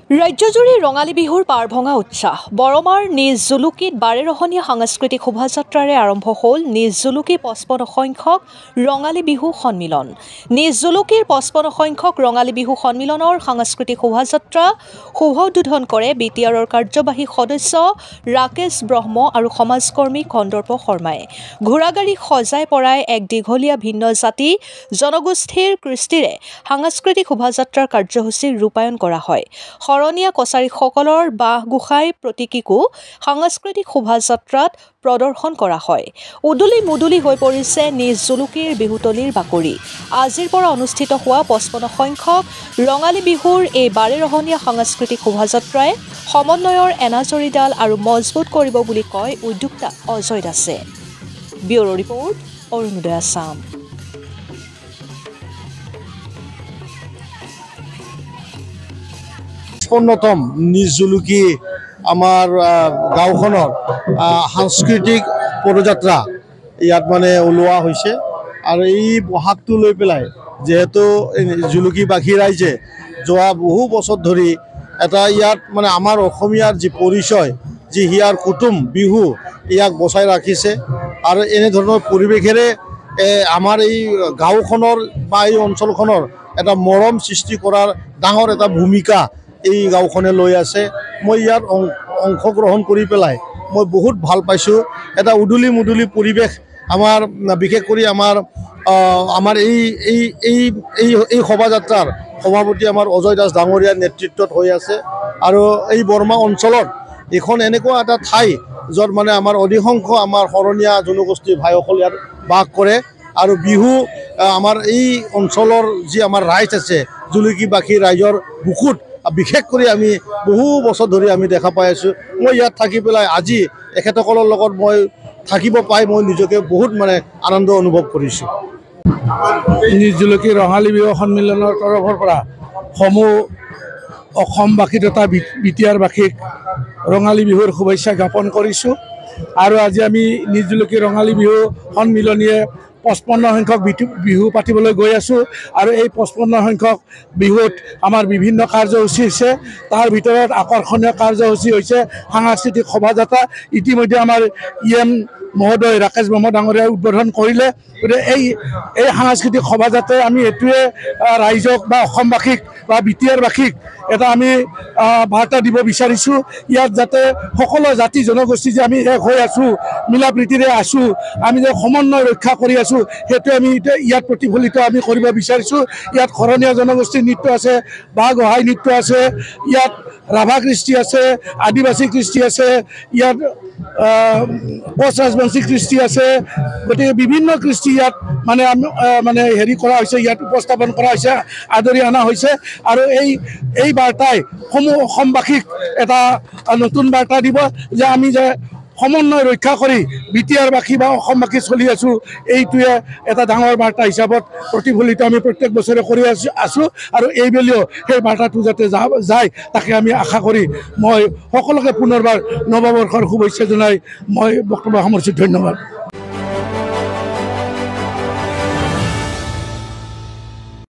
ৰাজ্যজুৰি ৰঙালী বিহুৰ পাৰভঙা উৎসাহ বৰমাৰ নিজ জুলুকিত বাৰেৰহণীয়া সাংস্কৃতিক শোভাযাত্ৰাৰে আৰম্ভ হ'ল নিজ জুলুকি ৫৫ সংখ্যক ৰঙালী বিহু সন্মিলন। নিজ জুলুকিৰ ৫৫ সংখ্যক ৰঙালী বিহু সন্মিলনৰ সাংস্কৃতিক শোভাযাত্ৰা শুভ উদ্বোধন কৰে বিটিআৰৰ কাৰ্যবাহী সদস্য ৰাকেশ ব্ৰহ্ম আৰু সমাজকৰ্মী কন্দৰ্প শৰ্মাই। ঘোঁৰাগাড়ী সজাই পৰাই এক দীঘলীয়া ভিন্ন জাতি জনগোষ্ঠীৰ কৃষ্টিৰে সাংস্কৃতিক শোভাযাত্ৰাৰ কাৰ্যসূচী ৰূপায়ণ কৰা হয়। শৰণীয়া কছাৰীসকলৰ বাঁহ গোসাঁই প্ৰতীকীকো সাংস্কৃতিক শোভাযাত্ৰাত প্ৰদৰ্শন কৰা হয়। উদুলি মুদুলি হৈ পৰিছে নিজ জুলুকিৰ বিহুতলিৰ বাকৰি। আজিৰ পৰা অনুষ্ঠিত হোৱা ৫৫ সংখ্যক ৰঙালী বিহুৰ এই বাৰেৰহণীয়া সাংস্কৃতিক শোভাযাত্ৰাই সমন্বয়ৰ এনাজৰীডাল আৰু মজবুত কৰিব বুলি কয় উদ্যোক্তা অজয় দাসে। Bureau report, Arunodoi Assam. পূৰ্ণতম নিজ জুলুকি আমাৰ গাঁওখনৰ সাংস্কৃতিক পদযাত্ৰা ইয়াত মানে ওলোৱা হৈছে আৰু এই বহাগটো লৈ পেলাই যেহেতু জুলুকিবাসী ৰাইজে যোৱা বহু বছৰ ধৰি এটা ইয়াত মানে আমাৰ অসমীয়াৰ যি পৰিচয় যি হিয়াৰ কুটুম বিহু ইয়াক বচাই ৰাখিছে আৰু এনেধৰণৰ পৰিৱেশেৰে আমাৰ এই গাঁওখনৰ বা এই অঞ্চলখনৰ এটা মৰম সৃষ্টি কৰাৰ ডাঙৰ এটা ভূমিকা এই গাঁওখনে লৈ আছে। মই ইয়াত অংশগ্ৰহণ কৰি পেলাই মই বহুত ভাল পাইছোঁ। এটা উদুলি মুদুলি পৰিৱেশ আমাৰ বিশেষ কৰি আমাৰ এই শোভাযাত্ৰাৰ সভাপতি আমাৰ অজয় দাস ডাঙৰীয়াৰ নেতৃত্বত হৈ আছে আৰু এই বৰমা অঞ্চলত এইখন এনেকুৱা এটা ঠাই য'ত মানে আমাৰ অধিকাংশ আমাৰ শৰণীয়া জনগোষ্ঠীৰ ভাইসকল ইয়াত বাস কৰে আৰু বিহু আমাৰ এই অঞ্চলৰ যি আমাৰ ৰাইজ আছে জুলুকিবাসী ৰাইজৰ বুকুত বিশেষ কৰি আমি বহু বছৰ ধৰি আমি দেখা পাই আছোঁ। মই ইয়াত থাকি পেলাই আজি এখেতসকলৰ লগত মই থাকিব পাই মই নিজকে বহুত মানে আনন্দ অনুভৱ কৰিছোঁ। নিজ জুলুকি ৰঙালী বিহু সন্মিলনৰ তৰফৰ পৰা সমূহ অসমবাসী তথা বিটিআৰবাসীক ৰঙালী বিহুৰ শুভেচ্ছা জ্ঞাপন কৰিছোঁ আৰু আজি আমি নিজ জুলুকি ৰঙালী বিহু সন্মিলনীয়ে ৫৫ সংখ্যক বিহু পাতিবলৈ গৈ আছোঁ আৰু এই ৫৫ সংখ্যক বিহুত আমাৰ বিভিন্ন কাৰ্যসূচী হৈছে। তাৰ ভিতৰত আকৰ্ষণীয় কাৰ্যসূচী হৈছে সাংস্কৃতিক শোভাযাত্ৰা। ইতিমধ্যে আমাৰ EM মহোদয় ৰাকেশ ব্ৰহ্ম ডাঙৰীয়াই উদ্বোধন কৰিলে। গতিকে এই সাংস্কৃতিক শোভাযাত্ৰাই আমি এইটোৱে ৰাইজক বা অসমবাসীক বা বিটিআৰবাসীক এটা আমি বাৰ্তা দিব বিচাৰিছোঁ। ইয়াত যাতে সকলো জাতি জনগোষ্ঠী যে আমি এক হৈ আছোঁ, মিলা প্ৰীতিৰে আছোঁ, আমি যে সমন্বয় ৰক্ষা কৰি আছোঁ, সেইটো আমি ইয়াত প্ৰতিফলিত আমি কৰিব বিচাৰিছোঁ। ইয়াত শৰণীয়া জনগোষ্ঠীৰ নৃত্য আছে, বাঁহ গোহাঁই নৃত্য আছে, ইয়াত ৰাভা কৃষ্টি আছে, আদিবাসী কৃষ্টি আছে, ইয়াত কোচ ৰাজবংশী কৃষ্টি আছে। গতিকে বিভিন্ন কৃষ্টি ইয়াত মানে হেৰি কৰা হৈছে, ইয়াত উপস্থাপন কৰা হৈছে, আদৰি অনা হৈছে আৰু এই বাৰ্তাই সমূহ অসমবাসীক এটা নতুন বাৰ্তা দিব যে আমি যে সমন্বয় ৰক্ষা কৰি বিটিআৰবাসী বা অসমবাসী চলি আছোঁ, এইটোৱে এটা ডাঙৰ বাৰ্তা হিচাপত প্ৰতিফলিত আমি প্ৰত্যেক বছৰে কৰি আছোঁ আৰু এইবেলিও সেই বাৰ্তাটো যাতে যায় তাকে আমি আশা কৰি মই সকলোকে পুনৰবাৰ নৱবৰ্ষৰ শুভেচ্ছা জনাই মই বক্তব্য সামৰিছোঁ। ধন্যবাদ।